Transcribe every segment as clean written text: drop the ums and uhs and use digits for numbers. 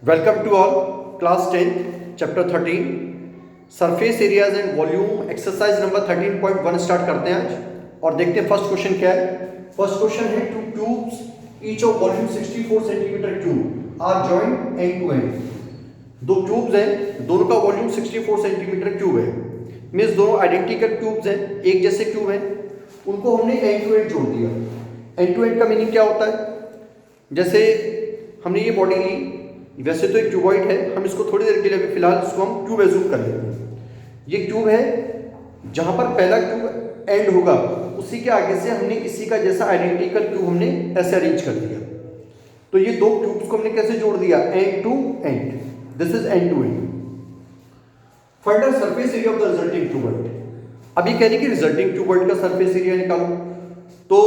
Welcome to all, class 10, chapter 13, surface areas and volume, exercise number 13.1 start करते हैं आज और देखते हैं फर्स्ट क्वेश्चन क्या है। फर्स्ट क्वेश्चन है two tubes each of volume 64 centimetre cube are joint end to end. दो ट्यूब्स हैं, दोनों का वॉल्यूम 64 सेंटीमीटर क्यूब है। मीन्स दोनों आइडेंटिकल ट्यूब्स हैं, एक जैसे क्यूब हैं, उनको हमने एंड टू एंड जोड़ दिया। एंड टू एंड का मीनिंग क्या होता है? जैसे हमने ये बॉडी ली, वैसे तो एक क्यूबॉइड है, हम इसको थोड़ी देर के लिए अभी फिलहाल इसको हम क्यूब एज्यूम कर लेते हैं। ये क्यूब है, जहां पर पहला क्यूब एंड होगा उसी के आगे से हमने इसी का जैसा आइडेंटिकल क्यूब हमने ऐसे अरेंज कर दिया। तो ये दो क्यूब्स को हमने कैसे जोड़ दिया? End to end. This is end to end. Find the surface area of the resulting cuboid. अभी कह रही कि रिजल्टिंग क्यूबॉइड का सरफेस एरिया निकालो। तो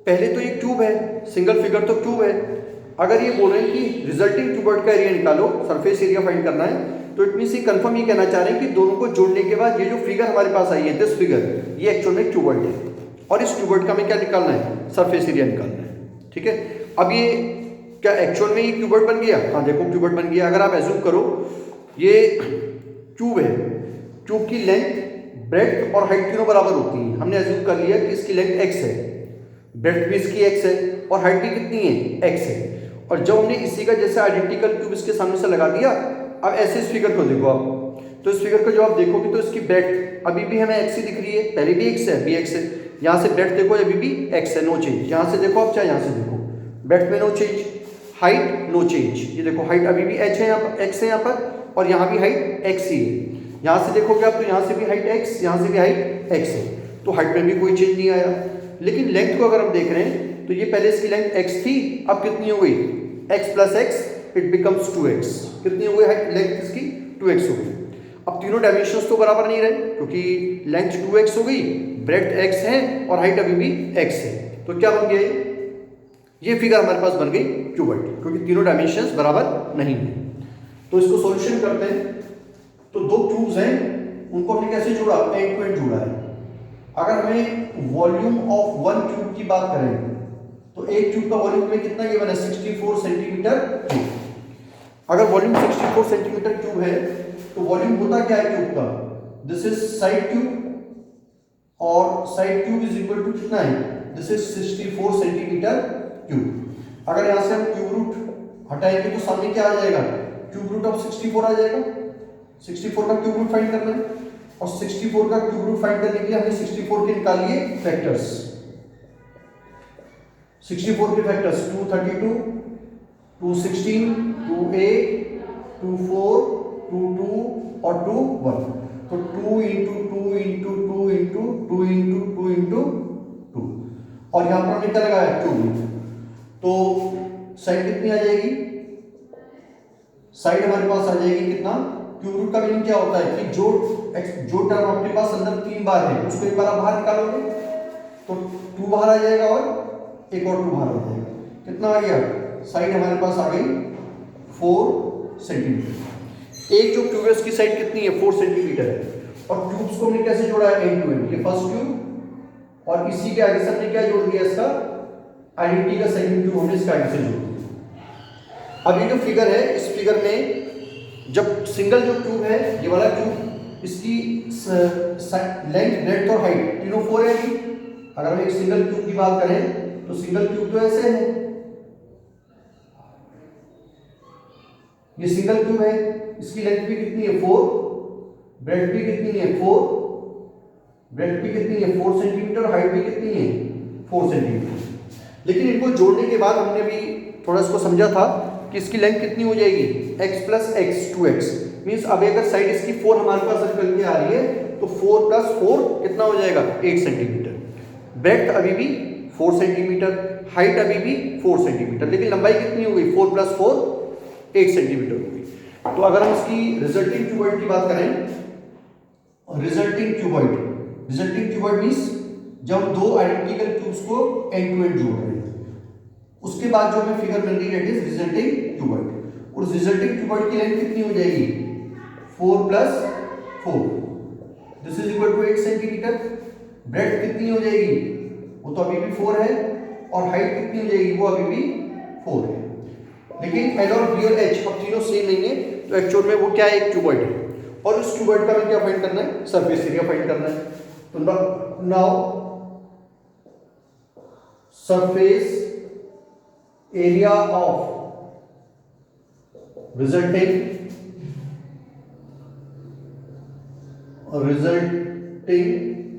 पहले तो ये क्यूब है, सिंगल फिगर तो क्यूब है। अगर ये बोल रहे हैं कि रिजल्टिंग क्यूबॉइड का एरिया निकालो, सरफेस एरिया फाइंड करना है, तो इट मींस ये कंफर्म ये कहना चाह रहे हैं कि दोनों को जोड़ने के बाद ये जो फिगर हमारे पास आई है, दिस फिगर, ये एक्चुअल में क्यूबॉइड है और इस क्यूबॉइड का हमें क्या निकालना है? सरफेस एरिया निकालना है। ठीक है, अब ये क्या एक्चुअल में ये क्यूबॉइड बन गया? हाँ देखो क्यूबॉइड बन गया। अगर आप एज्यूम करो ये क्यूब है, क्यूब की लेंथ, ब्रेड्थ और हाइट तीनों बराबर होती है। हमने एज्यूम कर लिया कि इसकी लेंथ x है, ब्रेड्थ भी इसकी x है और हाइट भी कितनी है? x है। और जब हमने इसी का जैसा आइडेंटिकल क्यूब इसके सामने से लगा दिया, अब ऐसे इस फिगर को देखो आप, तो इस फिगर को जब आप देखोगे तो इसकी ब्रेड्थ अभी भी हमें x ही दिख रही है, पहले भी x है, अभी x है। यहाँ से ब्रेड्थ देखो अभी भी x है, नो चेंज। यहाँ से देखो आप, चाहे यहाँ से देखो, ब्रेड्थ में no change, height no change. ये देखो हाइट अभी भी h है, यहाँ पर x है यहाँ पर, और यहाँ भी हाइट x ही है। यहाँ से देखोगे आप तो यहाँ से भी हाइट x, यहाँ से भी हाइट x है, तो हाइट में भी कोई चेंज नहीं आया। लेकिन लेंथ को अगर हम देख रहे हैं तो ये पहले इसकी लेंथ x थी, अब कितनी हो गई? x plus x it becomes 2x। कितनी हो गई हाइट? लेंथ इसकी 2x हो गई। अब तीनों डायमेंशंस तो बराबर नहीं रहे, क्योंकि लेंथ 2x हो गई, ब्रेड्थ x है और हाइट अभी भी x है। तो क्या बन गया? ये फिगर हमारे पास बन गई क्यूबॉइड, क्योंकि तीनों डायमेंशंस बराबर नहीं है। तो इसको सॉल्यूशन करते हैं। तो दो क्यूब्स हैं, उनको हमने कैसे जोड़ा? एंड टू एंड जोड़ा है। अगर हमें वॉल्यूम ऑफ वन क्यूब की बात करें तो एक क्यूब का वॉल्यूम में कितना गिवन है? 64 सेंटीमीटर क्यूब। अगर वॉल्यूम 64 सेंटीमीटर क्यूब है तो वॉल्यूम होता क्या है क्यूब का? दिस इज साइड क्यूब और side cube is equal to कितना है? This is 64 centimetre cube. अगर यहां से हम क्यूब रूट हटाएंगे तो सामने क्या आ जाएगा? क्यूब रूट ऑफ 64 आ जाएगा। 64 का क्यूब रूट फाइंड करना है और 64 का क्यूब रूट फाइंड करने के लिए हमने 64 के निकालिए फैक्टर्स। 64 के फैक्टर्स 232, 216, 28, 24, 22 और 21। तो 2 into 2 into 2 into 2 into 2 into 2, और यहां पर हमने क्या लगाया? क्यूब। तो साइड कितनी आ जाएगी? साइड हमारे पास आ जाएगी कितना? क्यूब रूट का मीनिंग क्या होता है कि जो टर्म आपके पास अंदर 3 बार है उसको एक बार आप बाहर निकालोगे तो 2 बाहर आ जाएगा और एक और 2 बाहर आ जाएगा। कितना आ गया? साइड हमारे पास आ गई 4 सेंटीमीटर। एक जो क्यूब है उसकी साइड कितनी है? 4 सेंटीमीटर है। और क्यूब्स को हमने कैसे जोड़ा है? End to end. ये फर्स्ट क्यूब और इसी के आगे से हमने क्या जोड़ दिया? इसका आइडेंटिटी का सेकंड क्यूब हमने इसके आगे से जोड़ दिया। अब ये जो फिगर है, इस फिगर में जब सिंगल जो क्यूब है, ये वाला क्यूब, इसकी लेंथ, ब्रेड्थ और हाइट तीनों 4 है। अगर हम एक सिंगल क्यूब की बात करें तो सिंगल क्यूब तो ऐसे है, ये सिंगल क्यूब है, इसकी लेंथ भी कितनी है? 4, ब्रेड्थ भी कितनी है? 4, ब्रेड्थ भी कितनी है? 4 सेंटीमीटर, हाइट भी कितनी है? 4 सेंटीमीटर। लेकिन इनको जोड़ने के बाद हमने भी थोड़ा इसको समझा था कि इसकी लेंथ कितनी हो जाएगी? x plus x 2x। Means अब अगर साइड इसकी 4 हमारे पास सर्कल की आ रही है तो 4 प्लस 4 कितना हो जाएगा? 8 सेंटीमीटर। ब्रेड्थ अभी भी 4 सेंटीमीटर, हाइट अभी भी 4 सेंटीमीटर, लेकिन लंबाई कितनी हो गई? 4 प्लस 4 8 सेंटीमीटर हो गई। तो अगर हम इसकी रिजल्टिंग क्यूबॉइड की बात करें, रिजल्टिंग क्यूबॉइड मीन्स जब हम दो आइडेंटिकल क्यूब्स को एंड टू एंड जोड़ रहे हैं, उसके बाद जो हमें फिगर मिल रही है, इट इज रिजल्टिंग क्यूबॉइड। और रिजल्टिंग क्यूबॉइड की लेंथ कितनी हो जाएगी? 4 plus 4, this is equal to 8 centimetre. Breadth कितनी हो जाएगी? वो तो अभी भी 4 है, और हाइट कितनी हो जाएगी? वो अभी भी 4 है। लेकिन एल और बी और एच अब तीनों सेम नहीं है, तो एक्चुअल में वो क्या है, एक क्यूबॉइड है। और उस क्यूबॉइड का हमें क्या फाइंड करना है, सरफेस एरिया फाइंड करना है। तो now surface area of resulting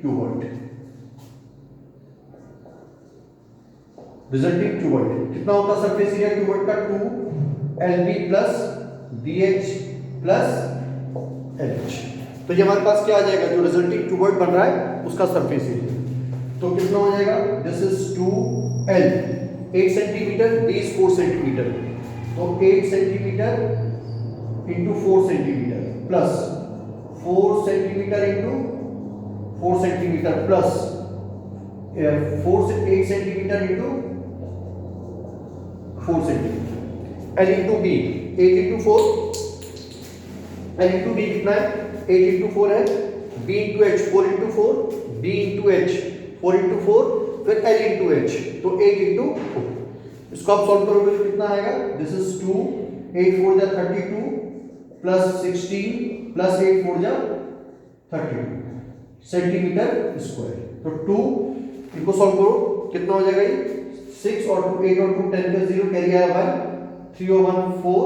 cuboid, resulting cuboid कितना होता है सरफेस एरिया क्यूबॉइड का, 2LB plus BH plus LH। तो ये हमारे पास क्या आ जाएगा, जो रिजल्टिंग क्यूबॉइड बन रहा है उसका सरफेस एरिया। तो कितना हो जाएगा, this is 2L 8 centimetre, B is 4 centimetre, तो 8 centimetre into 4 centimetre plus 4 centimetre into 4 centimetre plus 8 centimetre into 4 centimetre, L into B 8 into 4, L into B कितना है, 8 इंटू 4 है, B into H 4 into 4, B into H 4 into 4, फिर L into H, तो 8 into 4। इसको आप solve करोगे तो कितना आएगा, दिस इज 2, 8 4 जा 32 प्लस 16 प्लस 8 4 जा 32 सेंटीमीटर स्क्वायर। तो 2 इनको सॉल्व करो कितना हो जाएगा, ये 6 और 2 8 और 2 10 का 0 कैरी आया बाय 3 और 1 4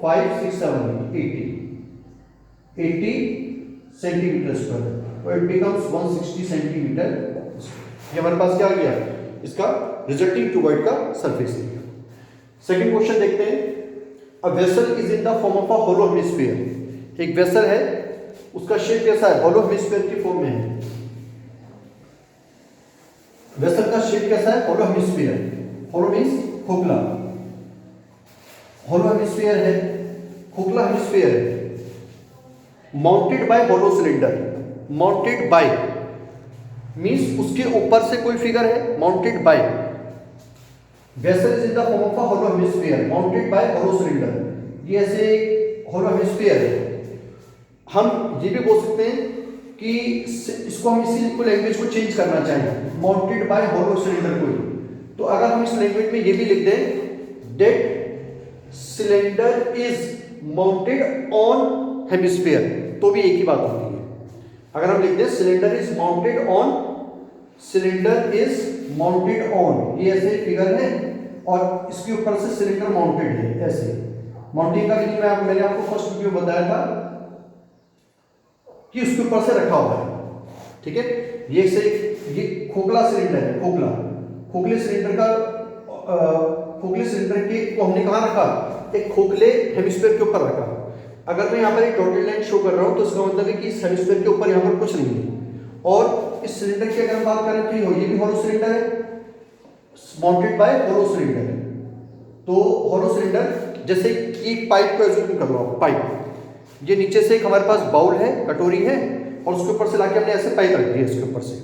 5 6 7 80 सेंटीमीटर स्क्वायर, तो इट बिकम्स 160 सेंटीमीटर। ये हमारे पास क्या आ गया, इसका रिजल्टिंग क्यूबॉइड का सरफेस एरिया। सेकंड क्वेश्चन देखते हैं, a vessel is in the form of a hollow hemisphere. एक वेसल है, उसका शेप कैसा है, होलो हेमिस्फीयर की फॉर्म में है। वेसल का शेप कैसा है, होलो हेमिस्फीयर, होलो मींस खोखला, होलो हेमिस्फीयर है, खोखला हेमिस्फीयर है, mounted by hollow cylinder. Mounted by means उसके ऊपर से कोई फिगर है, mounted by, vessel is in the form of a hollow hemisphere mounted by hollow cylinder. ये ऐसे होलो हेमिस्फीयर है। हम ये भी बोल सकते हैं कि इसको हम इसी को लैंग्वेज को चेंज करना चाहें, माउंटेड बाय होलो सिलेंडर को ही, तो अगर हम इस लैंग्वेज में ये भी लिख दें that cylinder is mounted on hemisphere, तो भी एक ही बात होती है। अगर हम लिख दें cylinder is mounted on, cylinder is mounted on, ये ऐसे फिगर है और इसके ऊपर से सिलेंडर माउंटेड है, ऐसे। माउंटिंग का मीनिंग मैंने आपको फर्स्ट वीडियो बताया था कि उसके ऊपर से रखा हुआ है, ठीक है। ये खोखला सिलेंडर है, खोखले सिलेंडर का खोखले सिलेंडर के को हमने कहाँ रखा, एक खोखले हेमिस्फीयर के ऊपर रखा। अगर मैं यहाँ पर एक डॉटेड लाइन शो कर रहा हूँ तो इसका मतलब है कि इस हेमिस्फीयर के ऊपर यहाँ पर कुछ नहीं है। और इस सिलेंडर की अगर हम बात करें तो ये भी होलो सिलेंडर है, माउंटेड बाय होलो सिलेंडर। तो होलो सिलेंडर जैसे कि पाइप को एज्यूम करो आप, पाइप, ये नीचे से एक हमारे पास बाउल है, कटोरी है, और उसके ऊपर से लाके हमने ऐसे पाइप रख दिया इसके ऊपर से।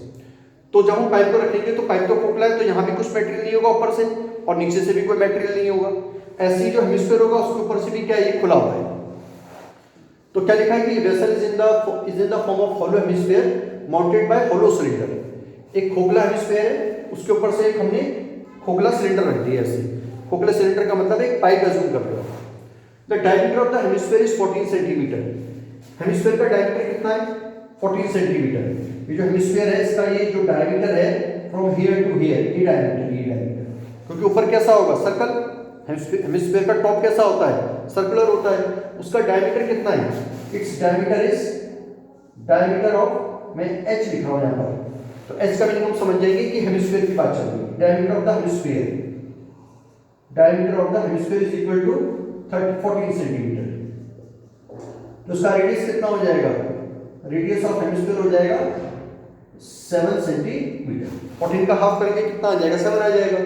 तो जब हम पाइप को रखेंगे तो पाइप तो खोखला है, तो यहाँ भी कुछ मटेरियल नहीं होगा ऊपर से, और नीचे से भी कोई मटेरियल नहीं होगा। ऐसे ही जो हेमिस्फीयर होगा उसके ऊपर से भी क्या ये खुला हुआ है। तो क्या लिखा है कि vessel is in the form of hollow hemisphere mounted by hollow cylinder. एक खोखला हेमिस्फीयर है, उसके ऊपर से एक हमने खोखला सिलेंडर रख दिया ऐसे। खोखले सिलेंडर का मतलब एक पाइप एज्यूम कर रहे हो। The diameter of the hemisphere is 14 centimetre. Hemisphere का डायमीटर कितना है, 14 सेंटीमीटर। ये जो हेमिस्फीयर है इसका ये जो डायमीटर है फ्रॉम हियर टू हियर, ये डायमीटर, क्योंकि ऊपर कैसा होगा, सर्कल। हेमिस्फीयर का टॉप कैसा होता है, सर्कुलर होता है। उसका डायमीटर कितना है, its diameter is diameter of, मैं h लिख रहा हूं यहां पर, तो h का मीनिंग हम समझ जाएंगे कि हेमिस्फीयर की बात चल रही है। Diameter of the hemisphere, diameter of the hemisphere is equal to 14 centimetre. तो उसका रेडियस कितना हो जाएगा, रेडियस ऑफ हेमिस्फीयर हो जाएगा 7 सेंटीमीटर। 14 का हाफ करेंगे कितना आ जाएगा, 7 आ जाएगा।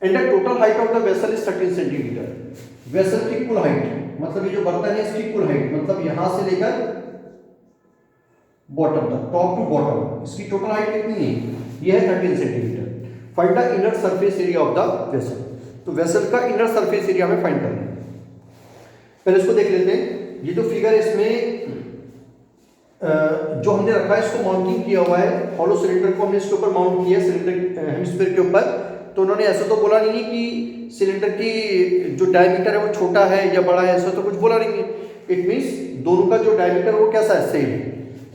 And the total height of the vessel is 13 centimetre. Vessel की कुल हाइट, मतलब ये जो बर्तन है इसकी कुल हाइट, मतलब यहां से लेकर बॉटम तक, टॉप टू बॉटम, इसकी टोटल हाइट कितनी है, ये है 13 centimetre. Find the inner surface area of the vessel. तो वेसल का इनर सरफेस एरिया हमें फाइंड करना है। पहले इसको देख लेते हैं। ये जो फिगर है इसमें जो हमने रखा है इसको माउंटिंग किया हुआ है, हॉलो सिलेंडर को हमने इसके ऊपर माउंट किया है, सिलेंडर हेमिस्फीयर के ऊपर। तो उन्होंने ऐसा तो बोला नहीं है कि सिलेंडर की जो डायमीटर है वो छोटा है या बड़ा है, ऐसा तो कुछ बोला नहीं है। इट मीन्स दोनों का जो डायमीटर वो कैसा है, सेम है।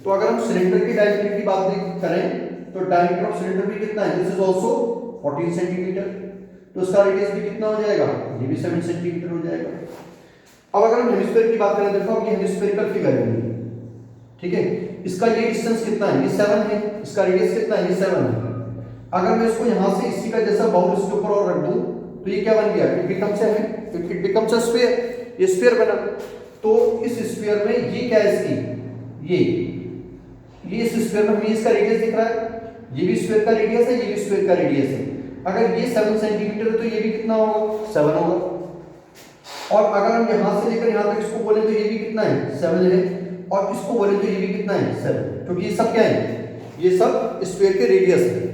तो अगर हम सिलेंडर की डायमीटर की बात करें तो डायमीटर ऑफ सिलेंडर भी कितना है, दिस इज ऑल्सो 14 सेंटीमीटर। तो इसका रेडियस भी कितना हो जाएगा, ये भी 7 सेंटीमीटर हो जाएगा। अब अगर हम हेमिस्फीयर की बात करें, देखो अब ये हेमिस्फेरिकल फिगर है, ठीक है, इसका ये डिस्टेंस कितना है, ये 7 है, इसका रेडियस कितना है, ये 7 है। अगर मैं इसको यहाँ से इसी का जैसा बाउल इसके ऊपर और रख दूं तो ये क्या बन गया, इट बिकम्स अ स्फीयर, ये स्फीयर बना। तो इस स्फीयर में ये क्या है इसकी, ये इस स्फीयर में हमें इसका रेडियस दिख रहा है, ये भी स्फीयर का रेडियस है, ये भी स्फीयर का रेडियस है। अगर ये 7 सेंटीमीटर है तो ये भी कितना होगा, 7 होगा। और अगर हम यहाँ से लेकर यहाँ तक इसको बोले तो ये भी कितना है, 7 है, और इसको बोले तो ये भी कितना है, 7, क्योंकि ये सब क्या है, ये सब स्फीयर के रेडियस है।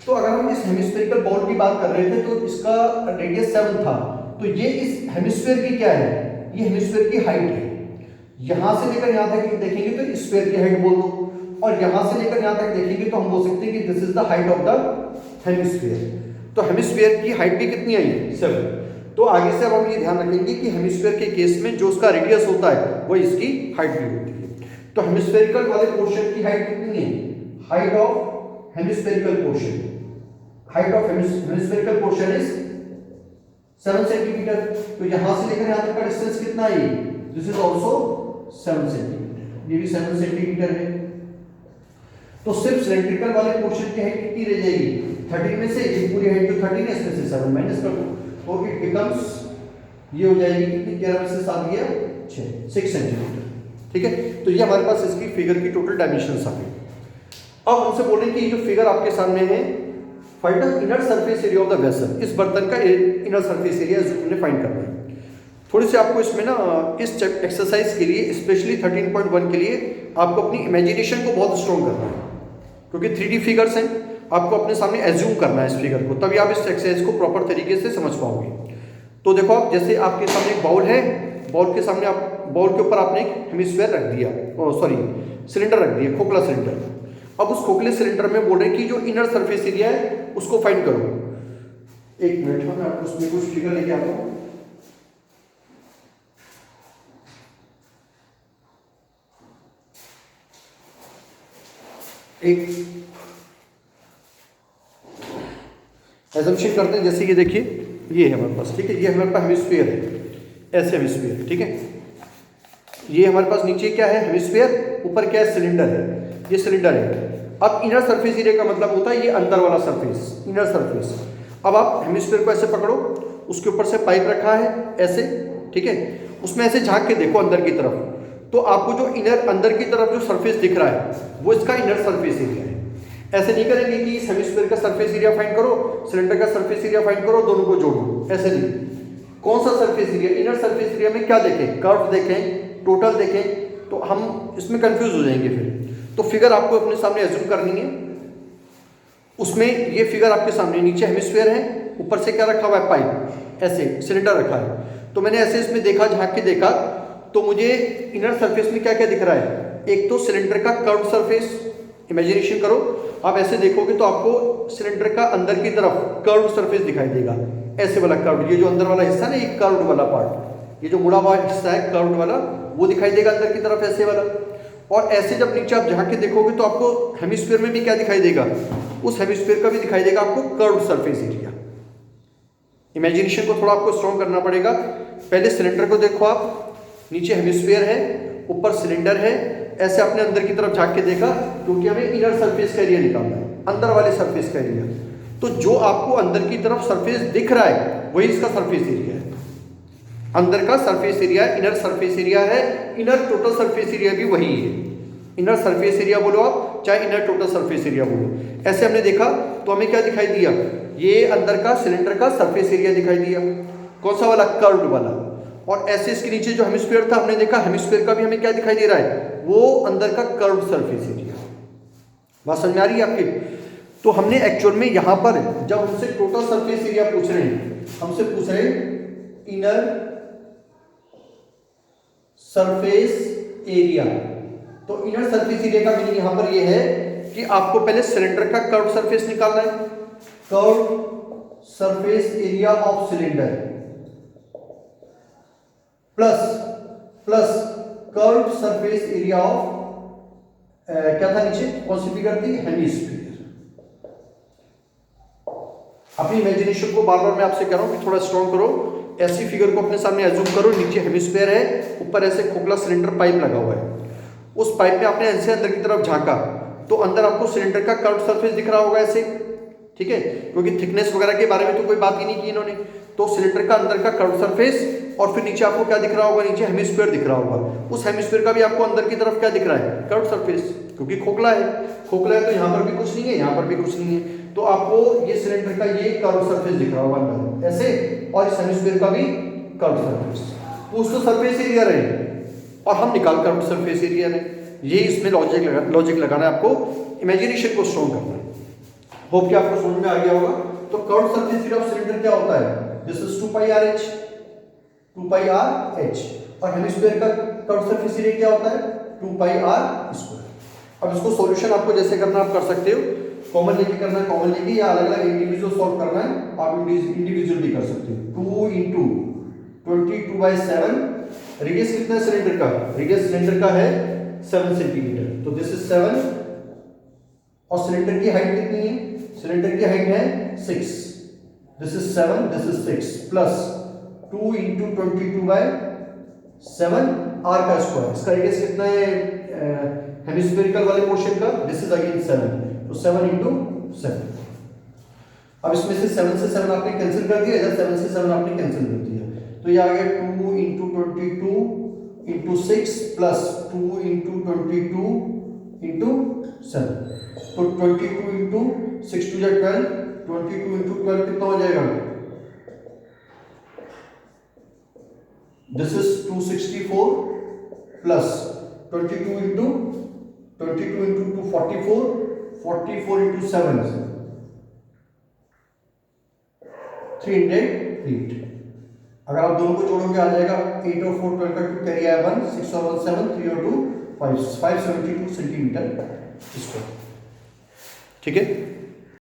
तो अगर हम इस हेमिस्फेरिकल बॉल की बात कर रहे थे तो इसका रेडियस 7 था, तो ये इस हेमिस्फीयर की क्या है, ये हेमिस्फीयर की हाइट है। यहाँ से लेकर यहाँ तक देखेंगे तो स्फीयर की हाइट बोल दो, और यहाँ से लेकर यहाँ तक देखेंगे तो हम बोल सकते हैं कि this is the height of the hemisphere. तो हेमिस्फीयर की हाइट भी कितनी आई, 7। तो आगे से अब हम ये ध्यान रखेंगे कि हेमिस्फीयर के केस में जो उसका रेडियस होता है वो इसकी हाइट भी होती है। तो हेमिस्फेरिकल वाले पोर्शन की हाइट कितनी है, height of hemispherical portion, height of hemispherical portion is 7 centimetre. तो यहां से लेकर यहां तक का डिस्टेंस कितना है, दिस इज आल्सो 7 सेंटीमीटर, ये भी 7 सेंटीमीटर है। तो सिर्फ सिलेंड्रिकल वाले पोर्शन की हाइट कितनी रह जाएगी, 13 में से ये पूरी हाइट जो 13 है इसमें से 7 माइनस कर दो, तो इट बिकम्स, ये हो जाएगी कितनी, 13 में से 7 गया 6 सेंटीमीटर, ठीक है। तो ये हमारे पास इसकी फिगर की टोटल डायमेंशंस आ गई। अब हमसे बोले कि ये जो फिगर आपके सामने है, find the inner surface area of the vessel, इस बर्तन का इनर सरफेस एरिया हमने फाइंड करना है। थोड़ी सी आपको इसमें ना इस एक्सरसाइज के लिए स्पेशली 13.1 के लिए आपको अपनी इमेजिनेशन को बहुत स्ट्रॉन्ग करना है, क्योंकि 3D फिगर्स हैं, आपको अपने सामने एज्यूम करना है इस फिगर को, तभी आप इस एक्सरसाइज को प्रॉपर तरीके से समझ पाओगे। तो देखो आप, जैसे आपके सामने एक बाउल है, बाउल के सामने आप, बाउल के ऊपर आपने एक हेमिस्फीयर रख दिया, सिलेंडर रख दिया, खोखला सिलेंडर। अब उस खोखले सिलेंडर में बोल रहे हैं कि जो इनर सरफेस एरिया है उसको फाइंड करो। एक मिनट, मैं आपको उसमें कुछ फिगर लेके आता हूँ। एक एजम्पशन करते हैं, जैसे कि देखिए ये है हमारे पास, ठीक है, ये हमारे पास हेमिस्फीयर है, ऐसे हेमिस्फीयर, ठीक है। ये हमारे पास नीचे क्या है, हेमिस्फीयर, ऊपर क्या है, सिलेंडर है, ये सिलेंडर है। अब इनर सरफेस एरिया का मतलब होता है ये अंदर वाला सरफेस, इनर सरफेस। अब आप हेमिस्फीयर को ऐसे पकड़ो, उसके ऊपर से पाइप रखा है ऐसे, ठीक है, उसमें ऐसे झांक के देखो अंदर की तरफ, तो आपको जो इनर अंदर की तरफ जो सरफेस दिख रहा है वो इसका इनर सरफेस एरिया है। ऐसे नहीं करेंगे कि इस हेमिस्फीयर का सरफेस एरिया फाइंड करो, सिलेंडर का सरफेस एरिया फाइंड करो, दोनों को जोड़ो, ऐसे नहीं। कौन सा surface area, inner surface area में क्या देखें, कर्व देखें, टोटल देखें, तो हम इसमें कंफ्यूज हो जाएंगे फिर। तो फिगर आपको अपने सामने एज्यूम करनी है, उसमें ये फिगर आपके सामने, नीचे हेमिस्फीयर है, ऊपर से क्या रखा हुआ है, पाइप, ऐसे सिलेंडर रखा है। तो मैंने ऐसे इसमें देखा, झांक के देखा, तो मुझे इनर सरफेस में क्या क्या दिख रहा है, एक तो सिलेंडर का कर्व सरफेस, इमेजिनेशन करो आप, ऐसे देखोगे तो आपको सिलेंडर का अंदर की तरफ कर्व सरफेस दिखाई देगा, ऐसे वाला कर्व, ये जो अंदर वाला हिस्सा है ना, ये कर्व वाला पार्ट, ये जो मुड़ा हुआ हिस्सा है कर्व वाला, वो दिखाई देगा अंदर की तरफ, ऐसे वाला। और ऐसे जब नीचे आप झांक के देखोगे तो आपको हेमिस्फीयर में भी क्या दिखाई देगा, उस हेमिस्फीयर का भी दिखाई देगा आपको कर्व सरफेस एरिया। इमेजिनेशन को थोड़ा आपको स्ट्रॉन्ग करना पड़ेगा। पहले सिलेंडर को देखो आप, नीचे हेमिस्फीयर है, ऊपर सिलेंडर है, ऐसे अपने अंदर की तरफ झांक के देखा, क्योंकि हमें इनर सरफेस का एरिया निकालना है, अंदर वाले सरफेस का एरिया। तो जो आपको अंदर की तरफ सरफेस दिख रहा है वही इसका सरफेस एरिया है, अंदर का surface area inner surface area है, इनर टोटल सरफेस एरिया भी वही है। इनर सरफेस एरिया बोलो आप, चाहे इनर टोटल सरफेस एरिया बोलो। ऐसे हमने देखा तो हमें क्या दिखाई दिया, ये अंदर का सिलेंडर का सरफेस एरिया दिखाई दिया, कौन सा वाला, कर्व्ड वाला। और ऐसे इसके नीचे जो हेमिस्फीयर था, हमने देखा हेमिस्फीयर का भी हमें क्या दिखाई दे रहा है, वो अंदर का कर्व्ड सरफेस एरिया। बात समझ में आ रही है आपकी। तो हमने एक्चुअल में यहाँ पर जब हमसे टोटल सरफेस एरिया पूछ रहे हैं, हमसे पूछ रहे हैं इनर सरफेस एरिया, तो इनर सरफेस एरिया का मीनिंग यहाँ पर ये है कि आपको पहले सिलेंडर का कर्व सरफेस निकालना है, curve surface area of cylinder plus curve surface area of क्या था नीचे, कौन सी फिगर थी, हेमिस्फीयर। अपनी इमेजिनेशन को बार बार मैं आपसे कह रहा हूं कि थोड़ा स्ट्रॉन्ग करो। ऐसी फिगर को अपने सामने एज्यूम करो, नीचे हेमिस्फीयर है, ऊपर ऐसे खोखला सिलेंडर पाइप लगा हुआ है। उस पाइप में आपने ऐसे अंदर की तरफ झांका तो अंदर आपको सिलेंडर का कर्व सरफेस दिख रहा होगा ऐसे, ठीक है, क्योंकि थिकनेस वगैरह के बारे में तो कोई बात ही नहीं की इन्होंने। तो सिलेंडर का अंदर का कर्व सरफेस और फिर नीचे आपको क्या दिख रहा होगा, नीचे हेमिस्फीयर दिख रहा होगा। उस हेमिस्फीयर का भी आपको अंदर की तरफ क्या दिख रहा है, कर्व सरफेस, क्योंकि खोखला है तो यहाँ पर भी कुछ नहीं है, यहाँ पर भी कुछ नहीं है, तो आपको ये सिलेंडर का ये कर्व सरफेस दिख रहा होगा अंदर ऐसे, और इस हेमिस्फीयर का भी कर्व सरफेस। पूछ तो सरफेस एरिया रहे और हम निकाल कर्व सरफेस एरिया ने, ये इसमें लॉजिक लगाना है आपको, इमेजिनेशन को स्ट्रॉन्ग करना है। होप कि आपको समझ में आ गया होगा। तो curve surface area of cylinder क्या होता है, this is 2 pi R H, और हेमिस्फीयर का कर्व सरफेस एरिया क्या होता है, 2 पाई आर स्क्वायर। अब इसको सॉल्यूशन आपको जैसे करना आप कर सकते हो, कॉमन लेके करना है कॉमन लेके, या अलग अलग इंडिविजुअल सॉल्व करना है आप इंडिविजुअल भी कर सकते हो। 2 इंटू 22/7, रेडियस कितना है सिलेंडर का, रेडियस सिलेंडर का है 7 सेंटीमीटर, तो दिस इज 7, और सिलेंडर की हाइट कितनी है, सिलेंडर की हाइट है 6, this is 7, this is 6, plus 2 into 22/7 R का स्क्वायर, इसका रेडियस कितना है हेमिस्फेरिकल वाले पोर्शन का, दिस इज अगेन 7, तो 7 इंटू 7। अब इसमें से 7 से 7 आपने कैंसिल कर दिया, इधर 7 से 7 आपने कैंसिल कर दिया, तो ये आ गया 2 into 22 into 6 plus 2 into 22 into 7, तो 22 इंटू 6 टू 12, 22 इंटू 12 कितना हो जाएगा, this is 264 plus 22 into 2 44, 44 into 7 308। अगर आप दोनों को जोड़ोगे आ जाएगा 8 और 4 12 का 2 कैरी आया 1, 6 और 1 7, 3 और 2 5, 572 सेंटीमीटर स्क्वायर, ठीक है।